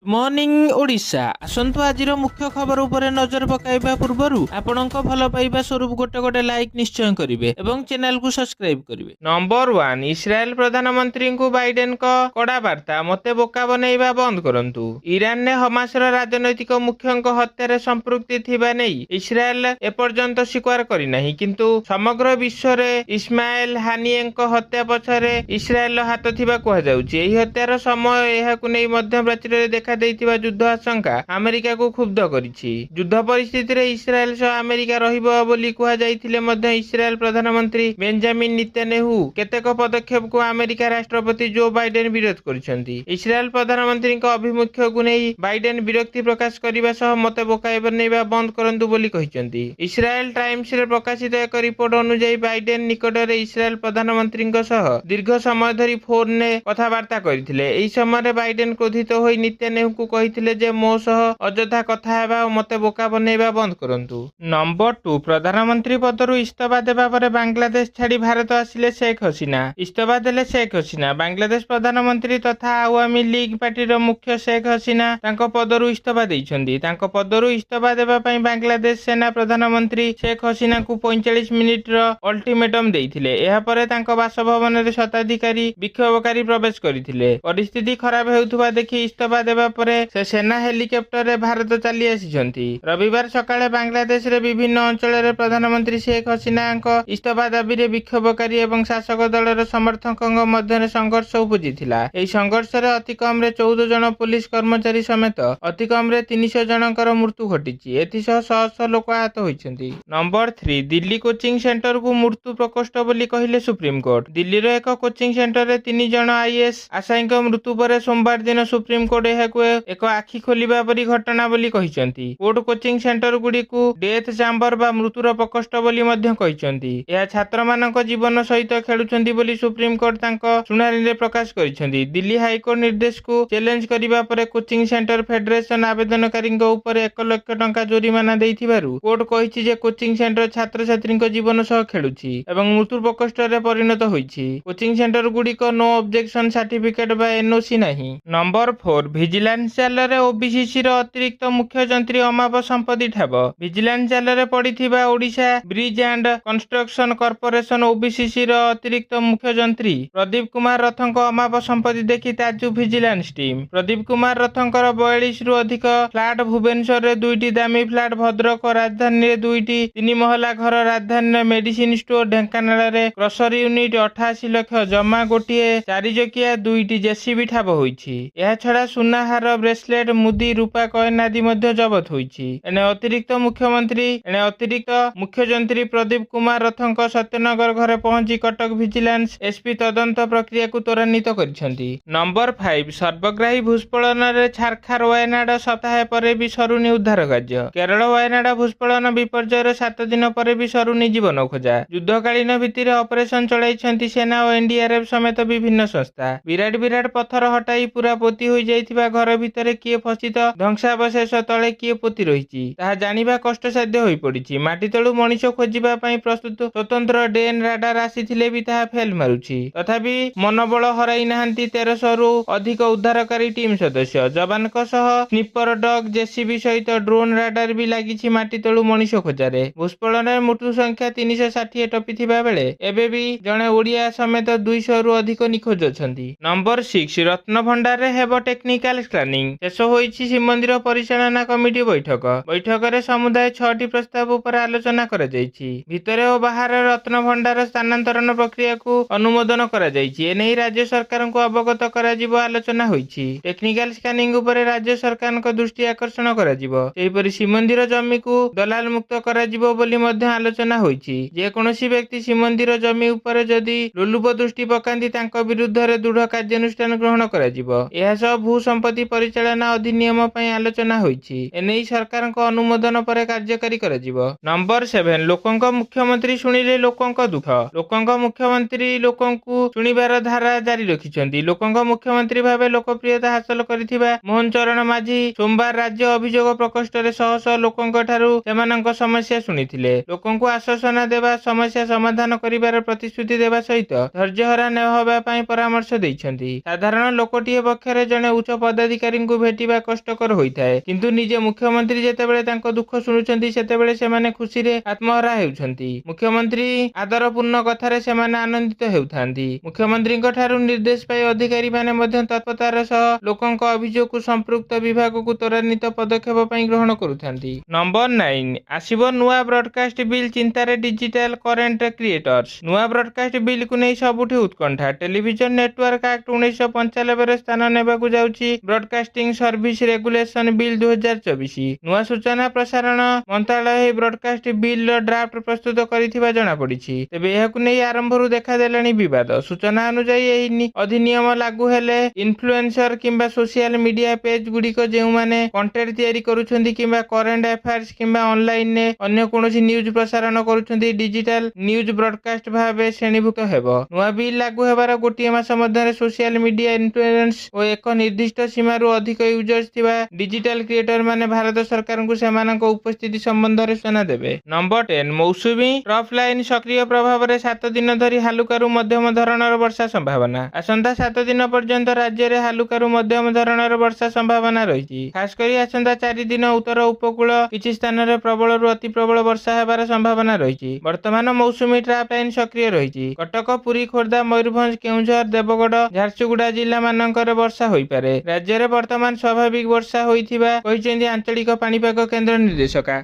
Morning Odisha आसंतु आजिर मुख्य खबर उपरे नजर पकाइबा पूर्वरु आपणक भल पाइबा स्वरूप गोटे गोटे लाइक निश्चय करिवे एवं चैनल को सब्सक्राइब करिवे। नंबर 1 इस्राएल प्रधानमंत्री को बाइडेन का कड़ा वार्ता मते बोका बनैबा बंद करंतु। ईरान ने हमासर राजनैतिक मुख्यंक हत्यारे संपृक्ति थिबा नै इस्राएल एपर्यंत स्वीकार करि नाही, किंतु समग्र विश्व रे इस्माइल हानियेंक हत्या पछरे इस्राएल हाथ थिबा कहा जाउची। एही हत्यार समय एहाकु नै मध्य प्राच्य रे देखा देइतिबा युद्ध आशंका अमेरिका को क्षुब्ध करिछि। युद्ध परिस्थिति रे इस्राएल सह अमेरिका रहिबो बोली कुहा जाइथिले मध्य इस्राएल प्रधानमंत्री बेंजामिन नेतान्याहू केतेक पदक्षेप को अमेरिका राष्ट्रपति जो बाइडेन विरोध करिसेंती। इस्राएल प्रधानमंत्री को अभिमुख्य को नै बाइडेन विरक्ति प्रकाश करिबा सह मते बोकाय बनैबा बंद करंतु बोली कहिसेंती। इस्राएल टाइम्स रे प्रकाशित एक रिपोर्ट अनुसार बाइडेन निकट रे इस्राएल प्रधानमंत्री सह दीर्घ समय धरी फोन ने कथबार्ता करिथिले। एही समय बाइडेन क्रोधित होई नेतान्याहू को कहिथिले जे मो सह अଯଥା कथा हेबा और मते बोका बनैबा बंद करंतु। नंबर 2 प्रधानमंत्री पदरु इस्तीफा देबा परे बांग्लादेश छाड़ी भारत आसिले शेख हसीना। इस्तीफा देले शेख हसीना। बांग्लादेश प्रधानमंत्री तथा आवामी लीग पार्टी रो मुख्य शेख हसीना तांको पदरु इस्तीफा दैछंदी। तांको पदरु इस्तीफा देबा पई बांग्लादेश सेना प्रधानमंत्री शेख हसीना को 45 मिनिट रो अल्टीमेटम देइथिले। एहा परे तांको बासभवन रे शताधिकारी विक्षोभकारी प्रवेश करिथिले। परिस्थिति खराब हेउथबा देखि इस्तीफा देबा परे से सेना हेलिकॉप्टर रे भारत चली आसिछंती। रविवार सकाळे बांग्लादेश रे विभिन्न अंचल रे प्रधानमंत्री शेख हसीना इस्तीफा दाबी रे विक्षोभकारी एवं शासक दलर समर्थकଙ୍କ ମଧ୍ୟରେ संघर्ष उपजिथिला। एही संघर्ष रे अति कम रे 14 जन पुलिस कर्मचारी समेत अति कम रे 300 जनकर मृत्यु घटिछि। एथिसह शह शह लोक आहत होइछंती। नंबर 3 दिल्ली कोचिंग सेंटर को मृत्यु प्रकोष्ठ बोली कहिले सुप्रीम कोर्ट। दिल्ली रो एक कोचिंग सेंटर रे 3 जन आईएएस आशायीक मृत्यु परे सोमवार दिन सुप्रीम कोर्ट एहाकु एक आखि खोलिबा परी घटना बोली कहिसंती। कोर्ट कोचिंग सेंटर गुडी को डेथ चैम्बर बा मृत्युर प्रकोष्ठ बोली मध्य कहिसंती। एहा छात्र मानक जीवन सहित खेलुचंती बोली सुप्रीम कोर्ट तांको सुनानी रे प्रकाश करिसंती। दिल्ली हाई कोर्ट निर्देश को चैलेंज करिबा परे कोचिंग सेंटर फेडरेशन आवेदनकारी ऊपर 1 लाख टंका जोरिमाना देइथिबारु कोर्ट कहिछि जे कोचिंग सेंटर छात्र छात्री जीवन सह खेलुछि एवं मृत्यु प्रकोष्ठ रे परिणत होइछि। कोचिंग सेंटर गुडी को नो ऑब्जेक्शन सर्टिफिकेट बा एनओसी नाही। नंबर 4 विजिलेंस जाल रे ओबीसीसी रो अतिरिक्त मुख्य जंत्री अमाप संपत्ति ठाब। विजिलेंस जाल रे पड़िथिबा Odisha bridge and construction corporation OBCC रो अतिरिक्त मुख्य जंत्री प्रदीप कुमार रथंक अमाप संपत्ति देखि ताजु विजिलेंस टीम। प्रदीप कुमार रथंकर 42 रु अधिक फ्लैट भुवनेश्वर रे 2टी दामी फ्लैट, भद्रक राजधानी रे 2टी 3 महला घर, राजधानी मेडिसिन स्टोर, ढेंकानाल रे क्रशर यूनिट 88 लाख, जमा गोटिए 4 चकिया 2टी जेसीबी ठाब होईछि। एहा छडा सुना हार, ब्रेसलेट, मुदी, रूपा कॉइन आदि मध्य जबत होईछि। एने अतिरिक्त मुख्य जंत्री प्रदीप कुमार रथंक सत्यनगर घरे पहुंची कटक विजिलेंस एसपी तदंत प्रक्रिया को त्वरान्वित करिसेंती। नंबर 5 सर्वग्राही भूस्खलन रे छारखार वायनाड सप्ताह परे भी सरुनी उद्धार कार्य। केरल वायनाड भूस्खलन विपर्यय रे 7 दिन परे भी सरुनी जीवन खोजा। युद्धकालीन भित्तिरे ऑपरेशन चलाइछंती सेना और एनडीआरएफ समेत विभिन्न संस्था। विराट पत्थर हटाई पूरा पोती होई जाइथिबा घर भितरे किए फसित ध्वंसावशेष तले किए पोती रहिछि ताहा जानिबा कष्टसाध्य होई पड़िछि। माटी तळु मनीष खोजिबा पई प्रस्तुत स्वतंत्र डेन राडार आसीथिले भी ताहा फेल मारुछि। तथापि मनोबल हराई नाहांती 1300 रु अधिक उद्धारकारी टीम सदस्य। जवानक सह स्निपर डग, जेसीबी सहित ड्रोन राडार भी लागिछि माटी तळु मनीष खोजारे। भूस्खलନରେ मृत्यु संख्या 360 टपिथिबा बेले एबे भी जणे ओडिया समेत 200 रु अधिक निखोज अछंती। नंबर 6 रत्न भंडार रे हेबो टेक्निकल स्कैनिंग। शेष होईछि श्रीमंदिर परिचालना कमिटी बैठक। बैठक समुदाय 6टी प्रस्ताव उपर आलोचना करा जायछि। भितरे और बाहर रत्न भंडार स्थानांतरण प्रक्रिया को अनुमोदन करा जायछि। एनै राज्य सरकार को अवगत करा जिवो आलोचना होईछि। टेक्निकल स्कैनिंग उपर राज्य सरकार को दृष्टि आकर्षण करा जिवो। सेहिपरि श्रीमंदिर जमी को दलाल मुक्त करा जिवो बोली मध्य आलोचना होईछि। जे कोनोसी व्यक्ति श्रीमंदिर जमी उपर जदि लोलुप दृष्टि पकांती तांको विरुद्ध रे दृढ़ कार्यानुष्ठान ग्रहण करा जिवो। एहा सब भू संपत्ति परिचालना अधिनियम पई आलोचना होईछि। एनै सरकार को अनुमोदन पर कार्यकारी करा जिवो। नंबर 7 लोकंक मुख्यमंत्री सुनिले लोकंक दुख। लोकंक मुख्यमंत्री लोकंकु सुनिबार धारा जारी रखिछंती। लोकंक मुख्यमंत्री भाबे लोकप्रियता हासिल करिथिबा मोहन चरण माझी सोमवार राज्य अभियोग प्रकोष्ठ रे शह शह लोकंक ठारू सेमानंक समस्या सुनिथिले। लोकंकु आश्वासन देबा, समस्या समाधान करिबार प्रतिश्रुति देबा सहित धैर्यहरा न होबा पई परामर्श दैछंती। साधारण लोकटिए पक्षरे जने उच्च पद ଉତ୍ତରାଧିକାରୀଙ୍କୁ ଭେଟିବା କଷ୍ଟକର ହୋଇଥାଏ, କିନ୍ତୁ ନିଜେ ମୁଖ୍ୟମନ୍ତ୍ରୀ ଯେତେବେଳେ ତାଙ୍କ ଦୁଃଖ ଶୁଣୁଛନ୍ତି ସେତେବେଳେ ସେମାନେ ଖୁସିରେ ଆତ୍ମହରା ହେଉଛନ୍ତି। ମୁଖ୍ୟମନ୍ତ୍ରୀ ଆଦରପୂର୍ଣ୍ଣ କଥାରେ ସେମାନେ ଆନନ୍ଦିତ ହେଉଥାନ୍ତି। ମୁଖ୍ୟମନ୍ତ୍ରୀଙ୍କ ଠାରୁ ନିର୍ଦ୍ଦେଶ ପାଇ ଅଧିକାରୀମାନେ ମଧ୍ୟ ତତ୍ପରତାର ସହ ଲୋକଙ୍କ ଅଭିଯୋଗକୁ ସମ୍ପୃକ୍ତ ବିଭାଗକୁ ତ୍ୱରାନ୍ୱିତ ପଦକ୍ଷେପ ପାଇଁ ଗ୍ରହଣ କରୁଥାନ୍ତି। ନମ୍ବର 9 ଆସିବ ନୂଆ ବ୍ରଡକାଷ୍ଟ ବିଲ୍, ଚିନ୍ତାରେ ଡିଜିଟାଲ କରେଣ୍ଟ କ୍ରିଏଟର୍ସ। ନୂଆ ବ୍ରଡକାଷ୍ଟ ବିଲ୍କୁ ନେଇ ସବୁଠି ଉତ୍କଣ୍ଠା। ଟେଲିଭିଜନ ନେଟୱାର୍କ ଆକ୍ଟ 1995ରେ ସ୍ଥାନ ନେବାକୁ ଯାଉଛି ବ୍ରଡକାଷ୍ଟିଂ ସର୍ଭିସ ରେଗୁଲେସନ ବିଲ୍ 2024। ନୂଆ ସୂଚନା ପ୍ରସାରଣ ମନ୍ତ୍ରାଳୟ ଏହି ବ୍ରଡକାଷ୍ଟ ବିଲ୍ର ଡ୍ରାଫ୍ଟ ପ୍ରସ୍ତୁତ କରିଥିବା ଜଣାପଡ଼ିଛି। ତେବେ ଏହାକୁ ନେଇ ଆରମ୍ଭରୁ ଦେଖାଦେଲାଣି ବିବାଦ। ସୂଚନା ଅନୁଯାୟୀ ଏହି ଅଧିନିୟମ ଲାଗୁ ହେଲେ ଇନଫ୍ଲୁଏନ୍ସର କିମ୍ବା ସୋସିଆଲ ମିଡିଆ ପେଜ ଗୁଡ଼ିକ ଯେଉଁମାନେ କଣ୍ଟେଣ୍ଟ ତିଆରି କରୁଛନ୍ତି କିମ୍ବା କରେଣ୍ଟ ଆଫେୟାର୍ସ କିମ୍ବା ଅନଲାଇନରେ ଅନ୍ୟ କୌଣସି ନ୍ୟୁଜ ପ୍ରସାରଣ କରୁଛନ୍ତି ଡିଜିଟାଲ ନ୍ୟୁଜ ବ୍ରଡକାଷ୍ଟ ଭାବେ ଶ୍ରେଣୀଭୁକ୍ତ ହେବ। ନୂଆ ବିଲ୍ ଲାଗୁ ହେବାର ଗୋଟିଏ ମାସ ମଧ୍ୟରେ ସୋସିଆଲ ମିଡିଆ ଇନଫ୍ଲୁଏନ୍ସ ଓ ଏକ ନିର୍ଦ୍ଦିଷ୍ଟ ସୀମାରୁ ଅଧିକ ୟୁଜର୍ସ ଥିବା ଡିଜିଟାଲ କ୍ରିଏଟର ମାନେ ଭାରତ ସରକାରଙ୍କୁ ସେମାନଙ୍କ ଉପସ୍ଥିତି ସମ୍ବନ୍ଧରେ ସୂଚନା ଦେବେ। ନମ୍ବର 10 ମୌସୁମୀ ଟ୍ରଫ୍ ଲାଇନ ସକ୍ରିୟ ପ୍ରଭାବରେ 7 ଦିନ ଧରି ହାଲୁକାରୁ ମଧ୍ୟମ ଧରଣର ବର୍ଷା ସମ୍ଭାବନା। ଆସନ୍ତା 7 ଦିନ ପର୍ଯ୍ୟନ୍ତ ରାଜ୍ୟରେ ହାଲୁକାରୁ ମଧ୍ୟମ ଧରଣର ବର୍ଷା ସମ୍ଭାବନା ରହିଛି। ଖାସ କରି ଆସନ୍ତା 4 ଦିନ ଉତ୍ତର ଉପକୂଳ କିଛି ସ୍ଥାନରେ ପ୍ରବଳରୁ ଅତି ପ୍ରବଳ ବର୍ଷା ହେବାର ସମ୍ଭାବନା ରହିଛି। ବର୍ତ୍ତମାନ ମୌସୁମୀ ଟ୍ରଫ୍ ଲାଇନ ସକ୍ରିୟ ରହିଛି। କଟକ, ପୁରୀ, ଖୋର୍ଦ୍ଧା, ମୟୂରଭଞ୍ଜ, କେଉଁଝର, ଦେବଗଡ଼, ଝାରସୁଗୁଡ଼ା ଜିଲ୍ଲା ମାନଙ୍କରେ ବର୍ଷା ହୋଇପାରେ। ରାଜ୍ୟରେ ବର୍ତ୍ତମାନ ସ୍ୱାଭାବିକ ବର୍ଷା ହୋଇଥିବା କହିଛନ୍ତି ଆଞ୍ଚଳିକ ପାଣିପାଗ କେନ୍ଦ୍ର ନିର୍ଦ୍ଦେଶକା।